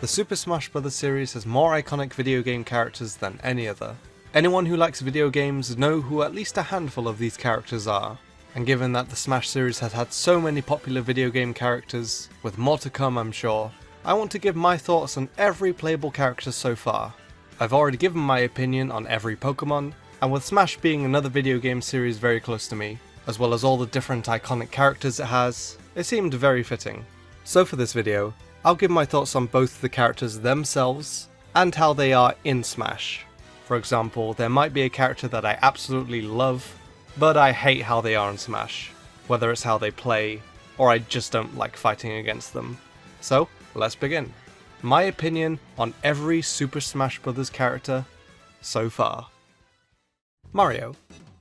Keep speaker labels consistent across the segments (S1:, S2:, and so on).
S1: The Super Smash Bros. Series has more iconic video game characters than any other. Anyone who likes video games know who at least a handful of these characters are. And given that the Smash series has had so many popular video game characters, with more to come I'm sure, I want to give my thoughts on every playable character so far. I've already given my opinion on every Pokémon, and with Smash being another video game series very close to me, as well as all the different iconic characters it has, it seemed very fitting. So for this video, I'll give my thoughts on both the characters themselves, and how they are in Smash. For example, there might be a character that I absolutely love, but I hate how they are in Smash, whether it's how they play, or I just don't like fighting against them. So, let's begin. My opinion on every Super Smash Bros. Character so far. Mario.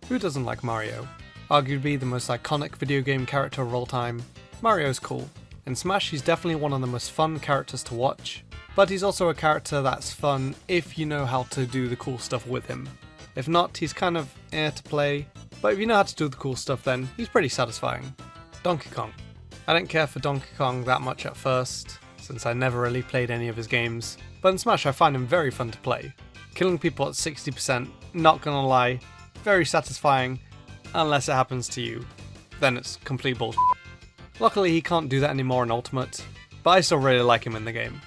S1: Who doesn't like Mario? Arguably the most iconic video game character of all time. Mario's cool. In Smash he's definitely one of the most fun characters to watch, but he's also a character that's fun if you know how to do the cool stuff with him. If not, he's kind of to play, but if you know how to do the cool stuff then he's pretty satisfying. Donkey Kong. I didn't care for Donkey Kong that much at first, since I never really played any of his games, but in Smash I find him very fun to play. Killing people at 60%, not gonna lie, very satisfying, unless it happens to you, then it's complete bullshit. Luckily he can't do that anymore in Ultimate, but I still really like him in the game.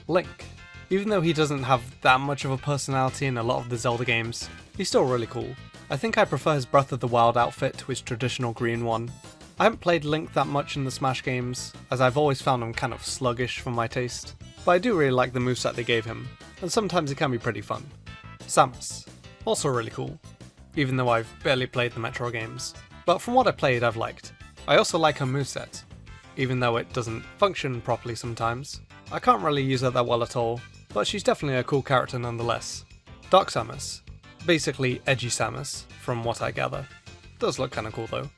S1: Link. Even though he doesn't have that much of a personality in a lot of the Zelda games, he's still really cool. I think I prefer his Breath of the Wild outfit to his traditional green one. I haven't played Link that much in the Smash games, as I've always found him kind of sluggish for my taste, but I do really like the moveset they gave him, and sometimes it can be pretty fun. Samus. Also really cool, even though I've barely played the Metro games, but from what I played I've liked. I also like her moveset, even though it doesn't function properly sometimes. I can't really use her that well at all, but she's definitely a cool character nonetheless. Dark Samus. Basically edgy Samus, from what I gather. Does look kinda cool though.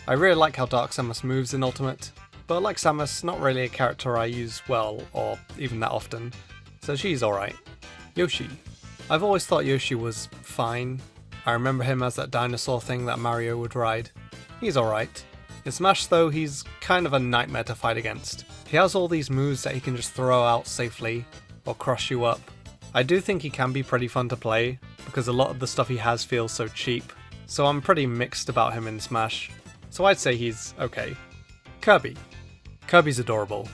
S1: I really like how Dark Samus moves in Ultimate, but like Samus, not really a character I use well, or even that often, so she's alright. Yoshi. I've always thought Yoshi was fine. I remember him as that dinosaur thing that Mario would ride. He's alright. In Smash though, he's kind of a nightmare to fight against. He has all these moves that he can just throw out safely, or crush you up. I do think he can be pretty fun to play, because a lot of the stuff he has feels so cheap, so I'm pretty mixed about him in Smash. So I'd say he's okay. Kirby. Kirby's adorable.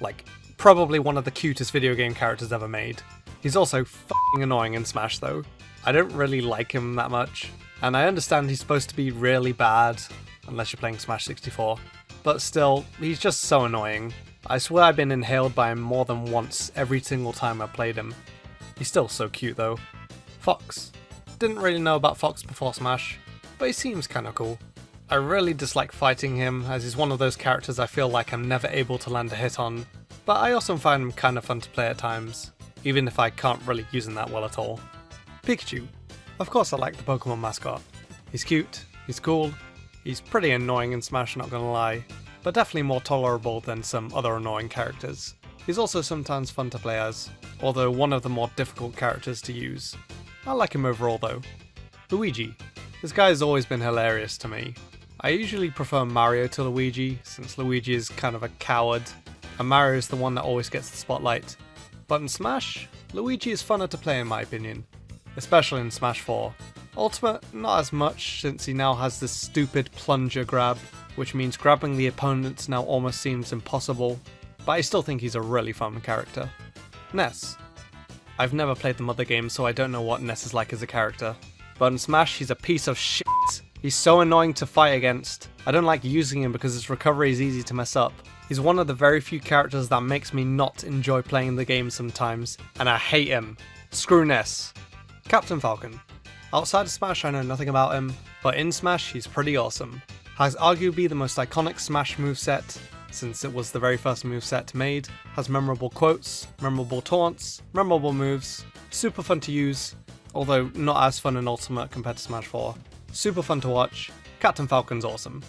S1: Like, probably one of the cutest video game characters ever made. He's also f***ing annoying in Smash though. I don't really like him that much, and I understand he's supposed to be really bad, unless you're playing Smash 64, but still, he's just so annoying. I swear I've been inhaled by him more than once every single time I played him. He's still so cute though. Fox. Didn't really know about Fox before Smash, but he seems kinda cool. I really dislike fighting him, as he's one of those characters I feel like I'm never able to land a hit on, but I also find him kinda fun to play at times, even if I can't really use him that well at all. Pikachu. Of course I like the Pokémon mascot. He's cute, he's cool, he's pretty annoying in Smash, not gonna lie, but definitely more tolerable than some other annoying characters. He's also sometimes fun to play as, although one of the more difficult characters to use. I like him overall though. Luigi. This guy has always been hilarious to me. I usually prefer Mario to Luigi, since Luigi is kind of a coward, and Mario is the one that always gets the spotlight. But in Smash, Luigi is funner to play in my opinion, especially in Smash 4. Ultimate, not as much, since he now has this stupid plunger grab, which means grabbing the opponents now almost seems impossible, but I still think he's a really fun character. Ness. I've never played the other games, so I don't know what Ness is like as a character, but in Smash he's a piece of shit. He's so annoying to fight against. I don't like using him because his recovery is easy to mess up. He's one of the very few characters that makes me not enjoy playing the game sometimes, and I hate him. Screw Ness. Captain Falcon. Outside of Smash I know nothing about him, but in Smash he's pretty awesome. Has arguably the most iconic Smash moveset, since it was the very first moveset made, has memorable quotes, memorable taunts, memorable moves, super fun to use, although not as fun in Ultimate compared to Smash 4. Super fun to watch, Captain Falcon's awesome.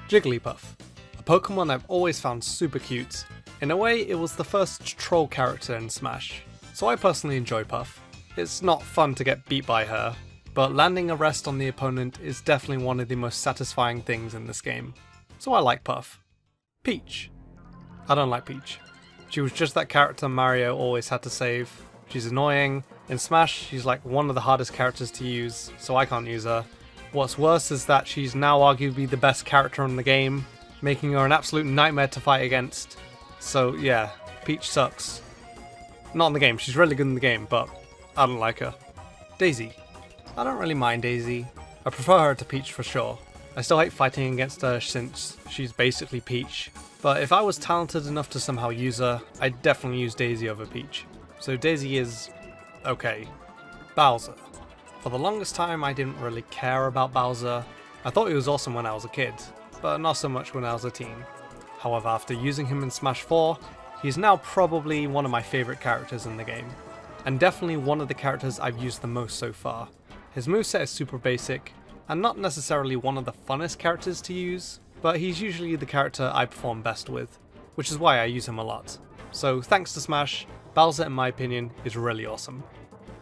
S1: Jigglypuff. A Pokemon I've always found super cute. In a way, it was the first troll character in Smash, so I personally enjoy Puff. It's not fun to get beat by her, but landing a rest on the opponent is definitely one of the most satisfying things in this game, so I like Puff. Peach. I don't like Peach. She was just that character Mario always had to save. She's annoying. In Smash, she's like one of the hardest characters to use, so I can't use her. What's worse is that she's now arguably the best character in the game, making her an absolute nightmare to fight against. So yeah, Peach sucks. Not in the game, she's really good in the game, but I don't like her. Daisy. I don't really mind Daisy. I prefer her to Peach for sure. I still hate fighting against her since she's basically Peach, but if I was talented enough to somehow use her, I'd definitely use Daisy over Peach. So Daisy is okay. Bowser. For the longest time I didn't really care about Bowser. I thought he was awesome when I was a kid, but not so much when I was a teen. However, after using him in Smash 4, he's now probably one of my favourite characters in the game, and definitely one of the characters I've used the most so far. His moveset is super basic, and not necessarily one of the funnest characters to use, but he's usually the character I perform best with, which is why I use him a lot. So thanks to Smash, Bowser in my opinion is really awesome.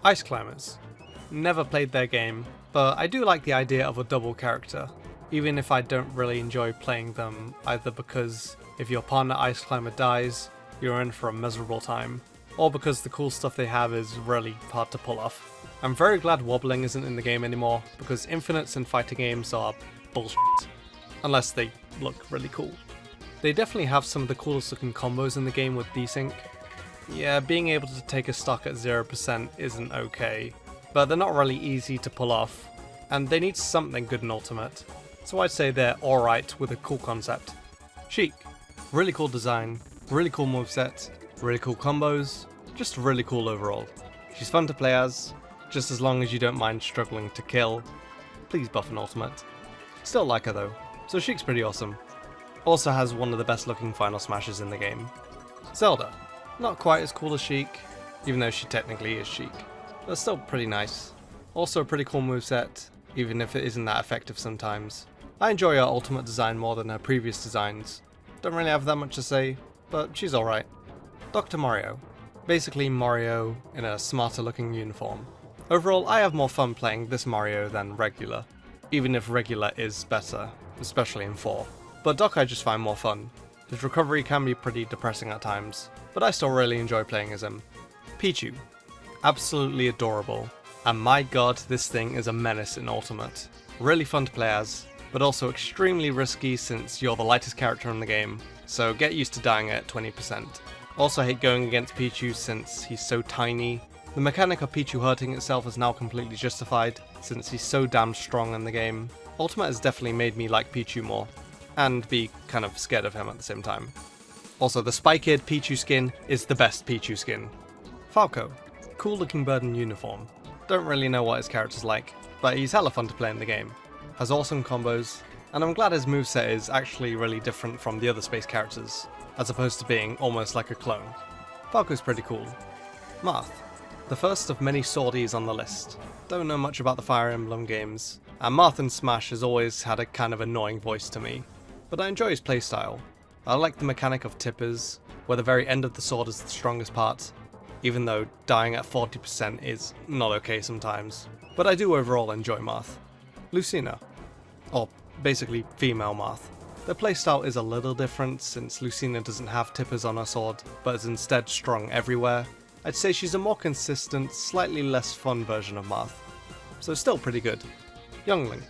S1: Ice Climbers. Never played their game, but I do like the idea of a double character, even if I don't really enjoy playing them, either because if your partner Ice Climber dies, you're in for a miserable time, or because the cool stuff they have is really hard to pull off. I'm very glad wobbling isn't in the game anymore, because infinites in fighting games are bullshit, unless they look really cool. They definitely have some of the coolest looking combos in the game with desync. Yeah, being able to take a stock at 0% isn't okay, but they're not really easy to pull off, and they need something good in Ultimate, so I'd say they're alright with a cool concept. Sheik. Really cool design, really cool moveset, really cool combos, just really cool overall. She's fun to play as, just as long as you don't mind struggling to kill. Please buff an Ultimate. Still like her though, so Sheik's pretty awesome. Also has one of the best looking final smashes in the game. Zelda. Not quite as cool as Sheik, even though she technically is Sheik, but still pretty nice. Also a pretty cool moveset, even if it isn't that effective sometimes. I enjoy her Ultimate design more than her previous designs. Don't really have that much to say, but she's alright. Dr. Mario. Basically Mario in a smarter looking uniform. Overall, I have more fun playing this Mario than regular, even if regular is better, especially in 4. But Doc I just find more fun. His recovery can be pretty depressing at times, but I still really enjoy playing as him. Pichu. Absolutely adorable, and my god, this thing is a menace in Ultimate. Really fun to play as, but also extremely risky since you're the lightest character in the game, so get used to dying at 20%. Also hate going against Pichu since he's so tiny. The mechanic of Pichu hurting itself is now completely justified, since he's so damn strong in the game. Ultimate has definitely made me like Pichu more, and be kind of scared of him at the same time. Also, the Spike-eared Pichu skin is the best Pichu skin. Falco. Cool looking bird in uniform. Don't really know what his character's like, but he's hella fun to play in the game. Has awesome combos, and I'm glad his moveset is actually really different from the other space characters, as opposed to being almost like a clone. Falco's pretty cool. Marth. The first of many swordies on the list. Don't know much about the Fire Emblem games, and Marth in Smash has always had a kind of annoying voice to me, but I enjoy his playstyle. I like the mechanic of tippers, where the very end of the sword is the strongest part, even though dying at 40% is not okay sometimes, but I do overall enjoy Marth. Lucina, or basically female Marth. Their playstyle is a little different since Lucina doesn't have tippers on her sword, but is instead strong everywhere. I'd say she's a more consistent, slightly less fun version of Marth, so still pretty good. Young Link.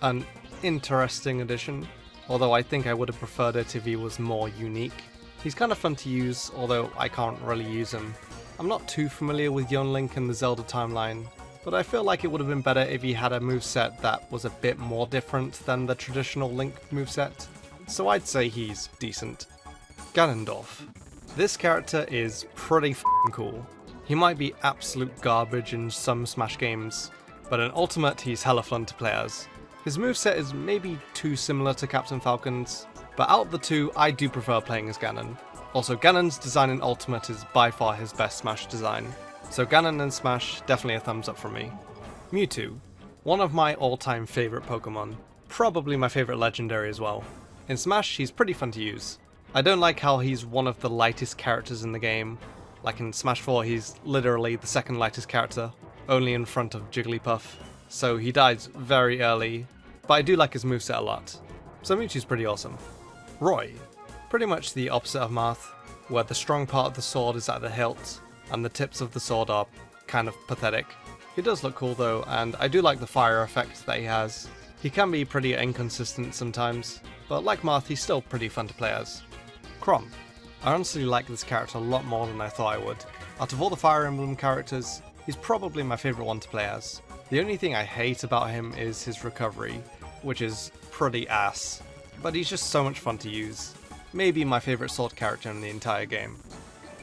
S1: An interesting addition, although I think I would have preferred it if he was more unique. He's kind of fun to use, although I can't really use him. I'm not too familiar with Young Link in the Zelda timeline, but I feel like it would have been better if he had a moveset that was a bit more different than the traditional Link moveset, so I'd say he's decent. Ganondorf. This character is pretty f***ing cool. He might be absolute garbage in some Smash games, but in Ultimate he's hella fun to play as. His moveset is maybe too similar to Captain Falcon's, but out of the two I do prefer playing as Ganon. Also, Ganon's design in Ultimate is by far his best Smash design, so Ganon in Smash definitely a thumbs up from me. Mewtwo. One of my all-time favourite Pokémon, probably my favourite legendary as well. In Smash he's pretty fun to use. I don't like how he's one of the lightest characters in the game. Like in Smash 4 he's literally the second lightest character, only in front of Jigglypuff, so he dies very early, but I do like his moveset a lot. So Mewtwo's pretty awesome. Roy. Pretty much the opposite of Marth. where the strong part of the sword is at the hilt, and the tips of the sword are kind of pathetic. He does look cool though, and I do like the fire effect that he has. He can be pretty inconsistent sometimes, but like Marth, he's still pretty fun to play as. Chrom. I honestly like this character a lot more than I thought I would. Out of all the Fire Emblem characters, he's probably my favourite one to play as. The only thing I hate about him is his recovery, which is pretty ass, but he's just so much fun to use. Maybe my favourite sword character in the entire game.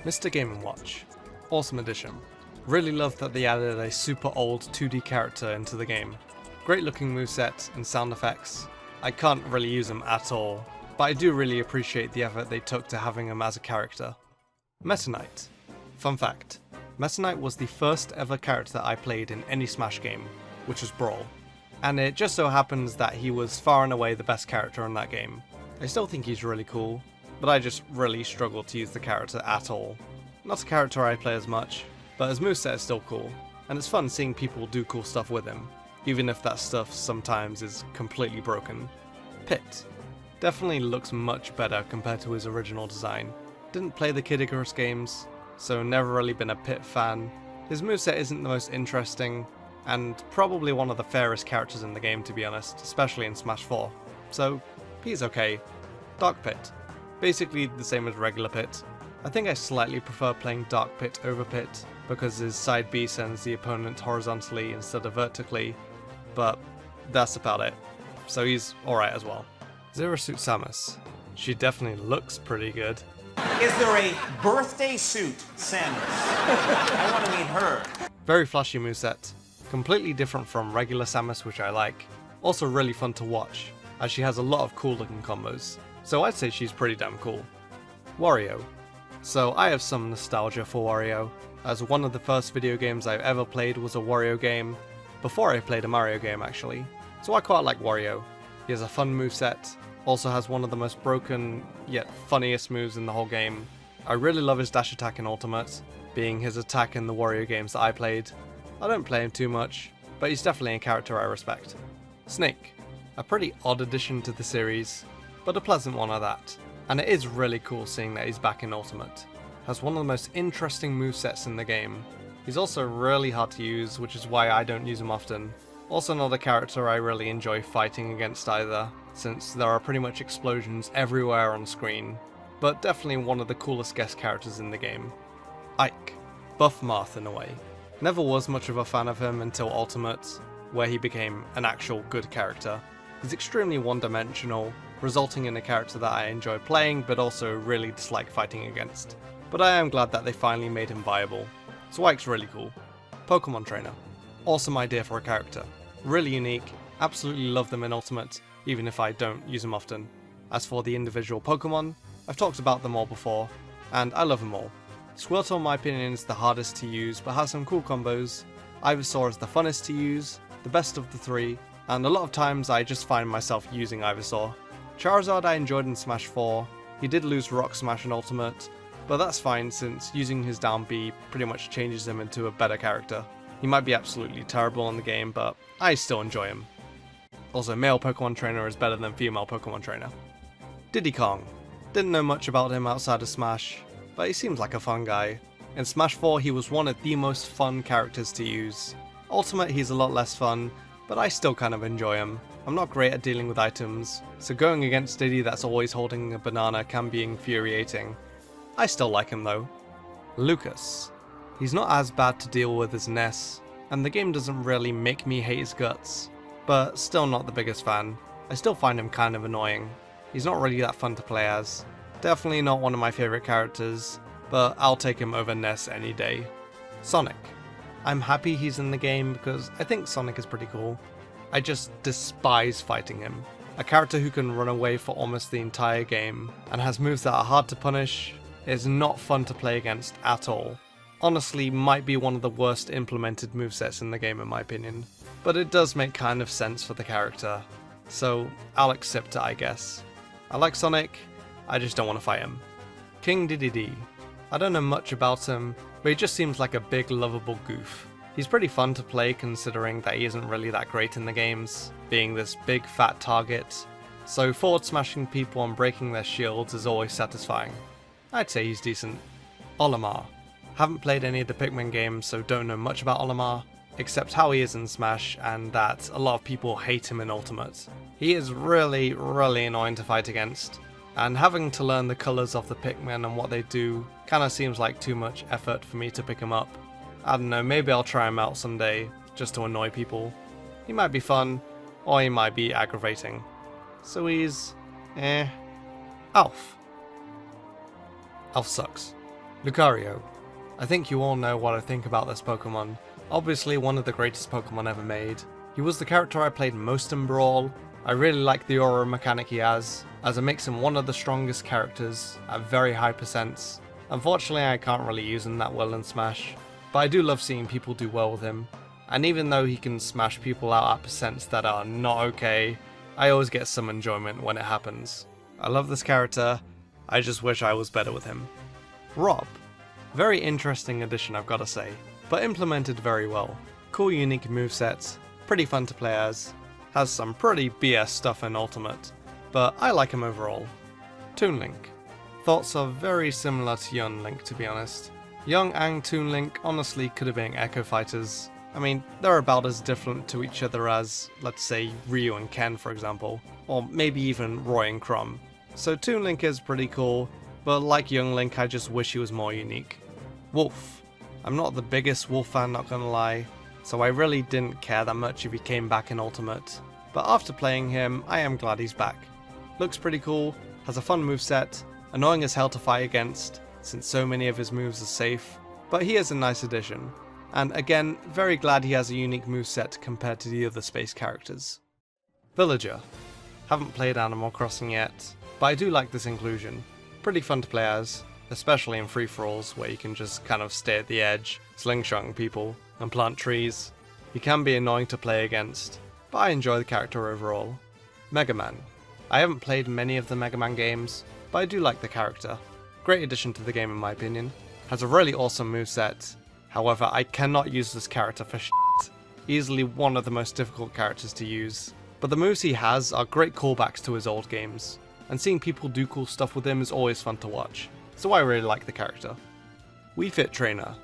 S1: Mr. Game & Watch. Awesome addition. Really love that they added a super old 2D character into the game. Great looking moveset and sound effects. I can't really use them at all, but I do really appreciate the effort they took to having him as a character. Meta Knight. Fun fact, Meta Knight was the first ever character I played in any Smash game, which was Brawl. And it just so happens that he was far and away the best character in that game. I still think he's really cool, but I just really struggle to use the character at all. Not a character I play as much, but his moveset is still cool, and it's fun seeing people do cool stuff with him, even if that stuff sometimes is completely broken. Pit. Definitely looks much better compared to his original design. Didn't play the Kid Icarus games, so never really been a Pit fan. His moveset isn't the most interesting, and probably one of the fairest characters in the game to be honest, especially in Smash 4. So, he's okay. Dark Pit. Basically the same as regular Pit. I think I slightly prefer playing Dark Pit over Pit, because his side B sends the opponent horizontally instead of vertically, but that's about it. So he's alright as well. Zero Suit Samus. She definitely looks pretty good.
S2: Is there a birthday suit, Samus? I want to meet her.
S1: Very flashy moveset. Completely different from regular Samus, which I like. Also really fun to watch, as she has a lot of cool looking combos. So I'd say she's pretty damn cool. Wario. So I have some nostalgia for Wario, as one of the first video games I've ever played was a Wario game, before I played a Mario game actually. So I quite like Wario. He has a fun moveset, also has one of the most broken yet funniest moves in the whole game. I really love his dash attack in Ultimate, being his attack in the Wario games that I played. I don't play him too much, but he's definitely a character I respect. Snake. A pretty odd addition to the series, but a pleasant one at that. And it is really cool seeing that he's back in Ultimate. Has one of the most interesting movesets in the game. He's also really hard to use, which is why I don't use him often. Also not a character I really enjoy fighting against either, since there are pretty much explosions everywhere on screen, but definitely one of the coolest guest characters in the game. Ike. Buff Marth in a way. Never was much of a fan of him until Ultimate, where he became an actual good character. He's extremely one-dimensional, resulting in a character that I enjoy playing but also really dislike fighting against. But I am glad that they finally made him viable. So Ike's really cool. Pokémon Trainer. Awesome idea for a character. Really unique, absolutely love them in Ultimate, even if I don't use them often. As for the individual Pokémon, I've talked about them all before, and I love them all. Squirtle in my opinion is the hardest to use but has some cool combos. Ivysaur is the funnest to use, the best of the three, and a lot of times I just find myself using Ivysaur. Charizard I enjoyed in Smash 4, he did lose Rock Smash in Ultimate, but that's fine since using his down B pretty much changes him into a better character. He might be absolutely terrible in the game, but I still enjoy him. Also, male Pokemon Trainer is better than female Pokemon Trainer. Diddy Kong. Didn't know much about him outside of Smash, but he seems like a fun guy. In Smash 4 he was one of the most fun characters to use. Ultimate he's a lot less fun, but I still kind of enjoy him. I'm not great at dealing with items, so going against Diddy that's always holding a banana can be infuriating. I still like him though. Lucas. He's not as bad to deal with as Ness, and the game doesn't really make me hate his guts, but still not the biggest fan. I still find him kind of annoying. He's not really that fun to play as. Definitely not one of my favourite characters, but I'll take him over Ness any day. Sonic. I'm happy he's in the game because I think Sonic is pretty cool. I just despise fighting him. A character who can run away for almost the entire game and has moves that are hard to punish is not fun to play against at all. Honestly, might be one of the worst implemented movesets in the game in my opinion, but it does make kind of sense for the character, so I'll accept it I guess. I like Sonic, I just don't want to fight him. King Dedede. I don't know much about him, but he just seems like a big lovable goof. He's pretty fun to play considering that he isn't really that great in the games, being this big fat target, so forward smashing people and breaking their shields is always satisfying. I'd say he's decent. Olimar. Haven't played any of the Pikmin games, so don't know much about Olimar, except how he is in Smash and that a lot of people hate him in Ultimate. He is really annoying to fight against, and having to learn the colours of the Pikmin and what they do kinda seems like too much effort for me to pick him up. I don't know, maybe I'll try him out someday, just to annoy people. He might be fun, or he might be aggravating. So he's... Alf. Alf sucks. Lucario. I think you all know what I think about this Pokemon. Obviously one of the greatest Pokemon ever made. He was the character I played most in Brawl. I really like the aura mechanic he has, as it makes him one of the strongest characters at very high percents. Unfortunately I can't really use him that well in Smash, but I do love seeing people do well with him. And even though he can smash people out at percents that are not okay, I always get some enjoyment when it happens. I love this character, I just wish I was better with him. Rob. Very interesting addition, I've gotta say, but implemented very well. Cool unique moveset, pretty fun to play as, has some pretty BS stuff in Ultimate, but I like him overall. Toon Link. Thoughts are very similar to Young Link, to be honest. Young and Toon Link honestly could have been Echo Fighters. I mean, they're about as different to each other as, let's say, Ryu and Ken for example, or maybe even Roy and Chrom. So Toon Link is pretty cool, but like Young Link I just wish he was more unique. Wolf. I'm not the biggest Wolf fan, not gonna lie, so I really didn't care that much if he came back in Ultimate, but after playing him, I am glad he's back. Looks pretty cool, has a fun moveset, annoying as hell to fight against, since so many of his moves are safe, but he is a nice addition, and again, very glad he has a unique moveset compared to the other space characters. Villager. Haven't played Animal Crossing yet, but I do like this inclusion. Pretty fun to play as, especially in free-for-alls where you can just kind of stay at the edge, slingshotting people, and plant trees. He can be annoying to play against, but I enjoy the character overall. Mega Man. I haven't played many of the Mega Man games, but I do like the character. Great addition to the game in my opinion. Has a really awesome moveset, however I cannot use this character for shit. Easily one of the most difficult characters to use. But the moves he has are great callbacks to his old games, and seeing people do cool stuff with him is always fun to watch. So I really like the character. Wii Fit Trainer.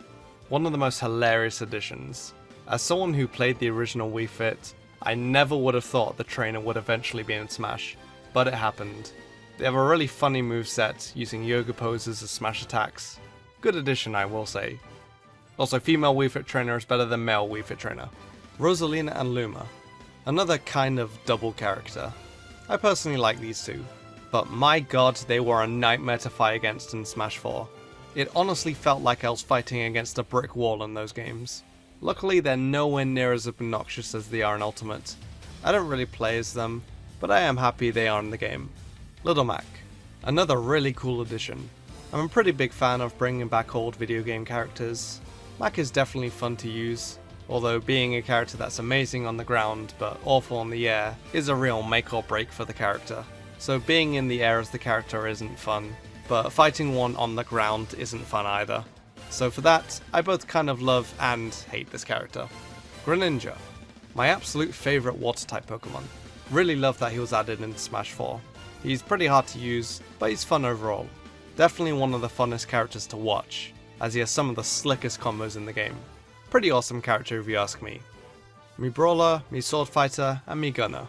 S1: One of the most hilarious additions. As someone who played the original Wii Fit, I never would have thought the trainer would eventually be in Smash, but it happened. They have a really funny moveset, using yoga poses as smash attacks. Good addition, I will say. Also, female Wii Fit Trainer is better than male Wii Fit Trainer. Rosalina and Luma. Another kind of double character. I personally like these two, but my god, they were a nightmare to fight against in Smash 4. It honestly felt like I was fighting against a brick wall in those games. Luckily, they're nowhere near as obnoxious as they are in Ultimate. I don't really play as them, but I am happy they are in the game. Little Mac. Another really cool addition. I'm a pretty big fan of bringing back old video game characters. Mac is definitely fun to use, although being a character that's amazing on the ground but awful in the air is a real make or break for the character. So being in the air as the character isn't fun, but fighting one on the ground isn't fun either. So for that, I both kind of love and hate this character. Greninja. My absolute favourite water type Pokemon. Really love that he was added into Smash 4. He's pretty hard to use, but he's fun overall. Definitely one of the funnest characters to watch, as he has some of the slickest combos in the game. Pretty awesome character if you ask me. Me Brawler, me Sword Fighter, and me Gunner.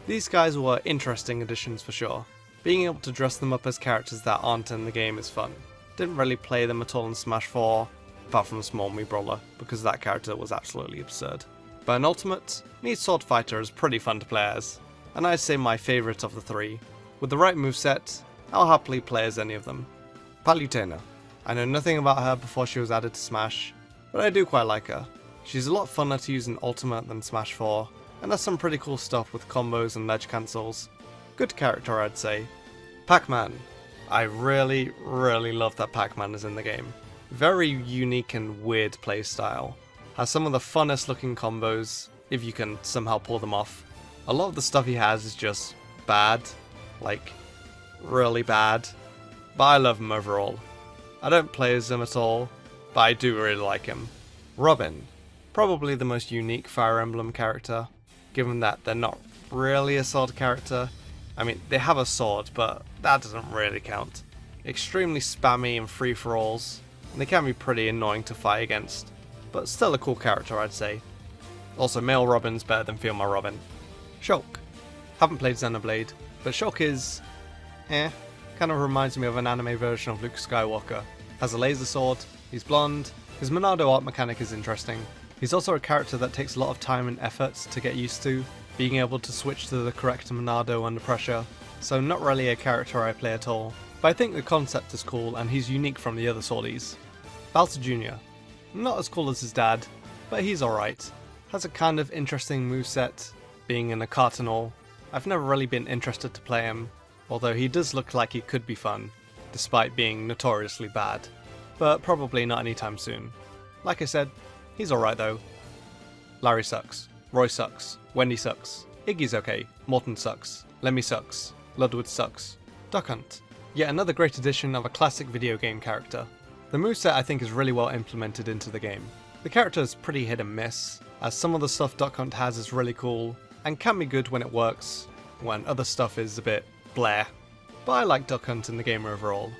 S1: These guys were interesting additions for sure. Being able to dress them up as characters that aren't in the game is fun. Didn't really play them at all in Smash 4, apart from Small Me Brawler, because that character was absolutely absurd. But in Ultimate, me Sword Fighter is pretty fun to play as, and I'd say my favourite of the three. With the right moveset, I'll happily play as any of them. Palutena. I know nothing about her before she was added to Smash, but I do quite like her. She's a lot funner to use in Ultimate than Smash 4, and has some pretty cool stuff with combos and ledge cancels. Good character, I'd say. Pac-Man. I really love that Pac-Man is in the game. Very unique and weird playstyle. Has some of the funnest looking combos, if you can somehow pull them off. A lot of the stuff he has is just bad. Like, really bad. But I love him overall. I don't play as him at all, but I do really like him. Robin. Probably the most unique Fire Emblem character, given that they're not really a sword character. I mean, they have a sword, but that doesn't really count. extremely spammy and free-for-alls, and they can be pretty annoying to fight against, but still a cool character I'd say. Also, male Robin's better than female Robin. Shulk. Haven't played Xenoblade, but Shulk is... kind of reminds me of an anime version of Luke Skywalker. Has a laser sword, he's blonde, his Monado art mechanic is interesting. He's also a character that takes a lot of time and effort to get used to, being able to switch to the correct Monado under pressure, so not really a character I play at all. But I think the concept is cool and he's unique from the other swordies. Bowser Jr. Not as cool as his dad, but he's alright. Has a kind of interesting moveset, being in a cart and all. I've never really been interested to play him, although he does look like he could be fun, despite being notoriously bad. But probably not anytime soon. Like I said, he's alright though. Larry sucks. Roy sucks. Wendy sucks. Iggy's okay. Morton sucks. Lemmy sucks. Ludwig sucks. Duck Hunt. Yet another great addition of a classic video game character. The moveset I think is really well implemented into the game. The character is pretty hit and miss, as some of the stuff Duck Hunt has is really cool, and can be good when it works, when other stuff is a bit bleh. But I like Duck Hunt in the game overall.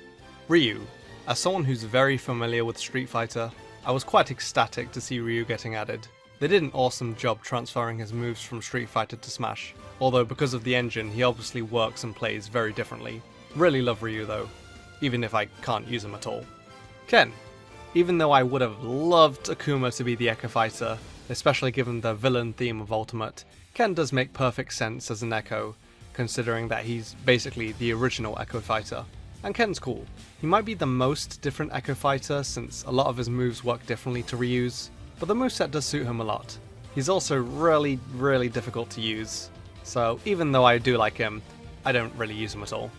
S1: Ryu. As someone who's very familiar with Street Fighter, I was quite ecstatic to see Ryu getting added. They did an awesome job transferring his moves from Street Fighter to Smash, although because of the engine he obviously works and plays very differently. Really love Ryu though, even if I can't use him at all. Ken. Even though I would have loved Akuma to be the Echo Fighter, especially given the villain theme of Ultimate, Ken does make perfect sense as an Echo, considering that he's basically the original Echo Fighter. And Ken's cool. He might be the most different Echo Fighter since a lot of his moves work differently to Ryu's, but the moveset does suit him a lot. He's also really difficult to use, so even though I do like him, I don't really use him at all.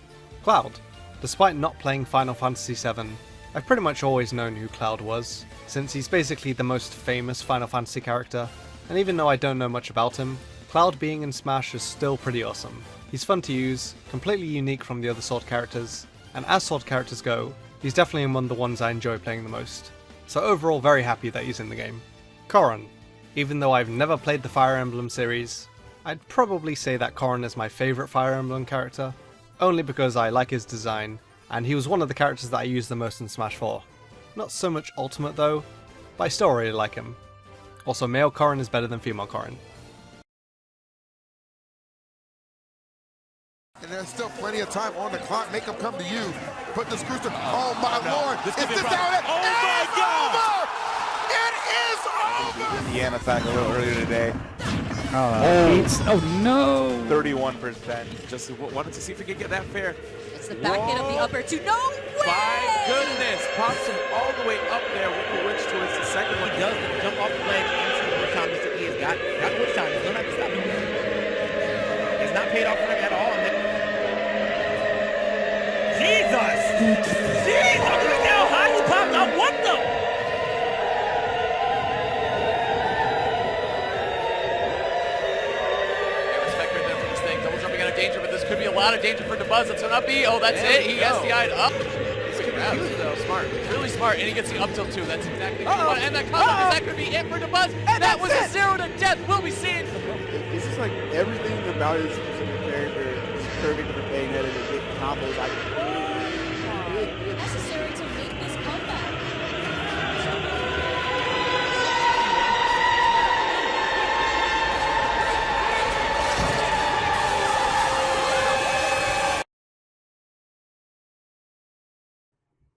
S1: Cloud. Despite not playing Final Fantasy VII, I've pretty much always known who Cloud was, since he's basically the most famous Final Fantasy character, and even though I don't know much about him, Cloud being in Smash is still pretty awesome. He's fun to use, completely unique from the other sword characters, and as sword characters go, he's definitely among the ones I enjoy playing the most. So overall very happy that he's in the game. Corrin. Even though I've never played the Fire Emblem series, I'd probably say that Corrin is my favourite Fire Emblem character, only because I like his design, and he was one of the characters that I used the most in Smash 4. Not so much Ultimate though, but I still really like him. Also, male Corrin is better than female Corrin.
S3: And there's still plenty of time on the clock. Make them come to you. Put the screws to... Oh my lord! Is this how it is?
S2: Oh my God!
S3: It is over!
S4: Indiana attack a little earlier today.
S5: Oh no!
S4: 31%.
S2: Just wanted to see if we could get that fair.
S6: It's the back end of the upper two. No way!
S2: My goodness! Pops him all the way up there with the witch towards the second one.
S7: He does jump off the ledge into the witch time. He has got the witch time. He's going to have to stop doing it. It's not paid off for him at all. Jesus! Jesus! Look how high you popped up. What the?
S8: Respect right there for this thing. Double jumping out of danger, but this could be a lot of danger for DeBuzz. It's not be. Oh, that's it. He has the eye up. He was though smart. Really smart, and he gets the up tilt too. That's exactly what he wanted. And that comes up. Is that could be it for DeBuzz? And that was a 0 to death. We'll be seeing.
S4: It's just like everything about his specific character is perfect for playing headed and getting combos.
S6: Necessary to make this comeback.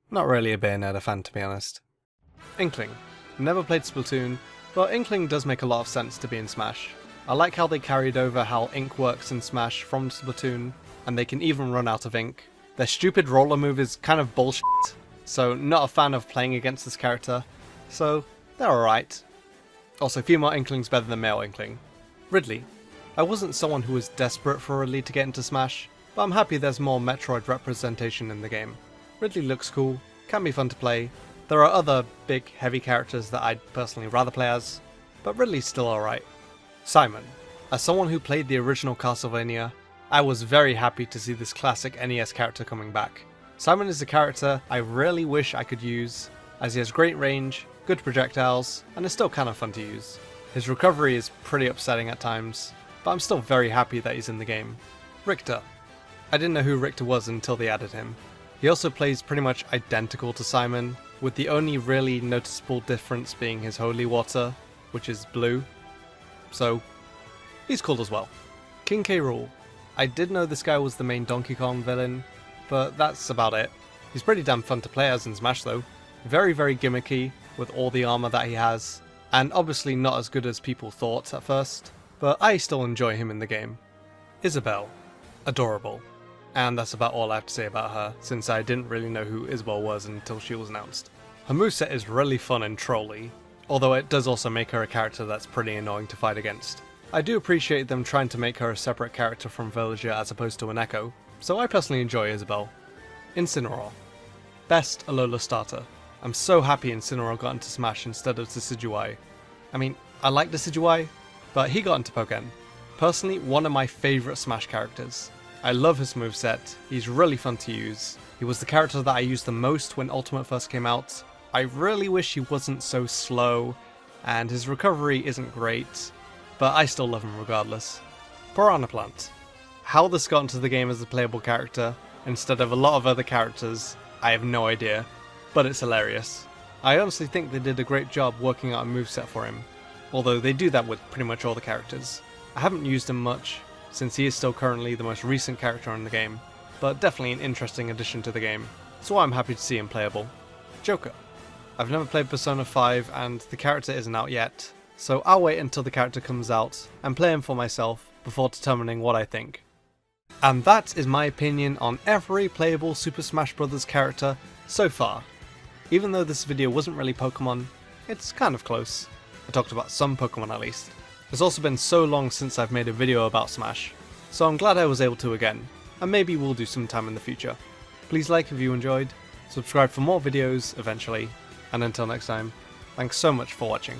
S1: Not really a Bayonetta fan to be honest. Inkling. Never played Splatoon, but Inkling does make a lot of sense to be in Smash. I like how they carried over how ink works in Smash from Splatoon, and they can even run out of ink. Their stupid roller move is kind of bullshit, so not a fan of playing against this character, so they're alright. Also, female Inkling's better than male Inkling. Ridley. I wasn't someone who was desperate for Ridley to get into Smash, but I'm happy there's more Metroid representation in the game. Ridley looks cool, can be fun to play. There are other big, heavy characters that I'd personally rather play as, but Ridley's still alright. Simon. As someone who played the original Castlevania, I was very happy to see this classic NES character coming back. Simon is a character I really wish I could use, as he has great range, good projectiles, and is still kind of fun to use. His recovery is pretty upsetting at times, but I'm still very happy that he's in the game. Richter. I didn't know who Richter was until they added him. He also plays pretty much identical to Simon, with the only really noticeable difference being his holy water, which is blue. So, he's cool as well. King K. Rool. I did know this guy was the main Donkey Kong villain, but that's about it. He's pretty damn fun to play as in Smash though. Very gimmicky with all the armor that he has, and obviously not as good as people thought at first, but I still enjoy him in the game. Isabelle. Adorable. And that's about all I have to say about her, since I didn't really know who Isabelle was until she was announced. Her moveset is really fun and trolly, although it does also make her a character that's pretty annoying to fight against. I do appreciate them trying to make her a separate character from Villager as opposed to an Echo, so I personally enjoy Isabelle. Incineroar. Best Alola starter. I'm so happy Incineroar got into Smash instead of Decidueye. I mean, I like Decidueye, but he got into Pokémon. Personally, one of my favourite Smash characters. I love his moveset, he's really fun to use. He was the character that I used the most when Ultimate first came out. I really wish he wasn't so slow, and his recovery isn't great, but I still love him regardless. Piranha Plant. How this got into the game as a playable character, instead of a lot of other characters, I have no idea, but it's hilarious. I honestly think they did a great job working out a moveset for him, although they do that with pretty much all the characters. I haven't used him much, since he is still currently the most recent character in the game, but definitely an interesting addition to the game, so I'm happy to see him playable. Joker. I've never played Persona 5 and the character isn't out yet, so I'll wait until the character comes out and play him for myself before determining what I think. And that is my opinion on every playable Super Smash Bros. Character so far. Even though this video wasn't really Pokemon, it's kind of close. I talked about some Pokemon at least. It's also been so long since I've made a video about Smash, so I'm glad I was able to again, and maybe we'll do some time in the future. Please like if you enjoyed, subscribe for more videos eventually, and until next time, thanks so much for watching.